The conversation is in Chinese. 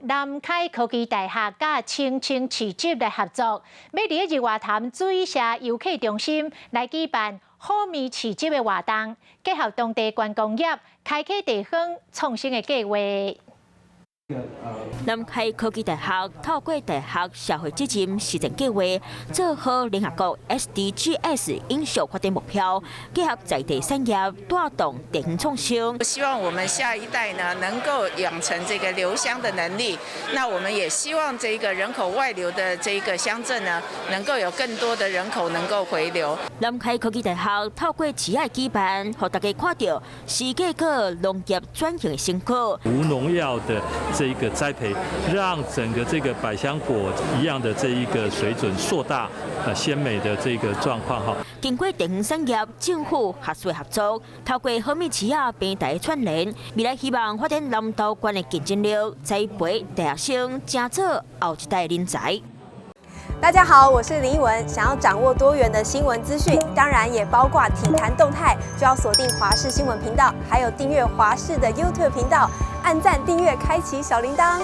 南开科技大学甲青青市集来合作，要伫日月潭水社游客中心来举办好味市集的活动，结合当地观光业，开启地方创新的计划。 南开科技大学透过大学社会责任实践计划，做好联合国 SDGs 永续发展目标，结合在地产业，带动地方创新。希望我们下一代呢，能够养成这个留乡的能力。那我们也希望这个人口外流的这个乡镇呢，能够有更多的人口能够回流。南开科技大学透过企业举办，让大家看到世界个农业转型的成果。无农药的这个栽培，让整个这个百香果一样的这一个水准硕大、鲜美的这个状况哈。经过地方产业、政府合作合作，透过好米市业平台串联，未来希望发展南投县的竞争力，栽培大学生，成做后一代人才。 大家好，我是林依文。想要掌握多元的新闻资讯，当然也包括体坛动态，就要锁定华视新闻频道，还有订阅华视的 YouTube 频道，按赞、订阅、开启小铃铛。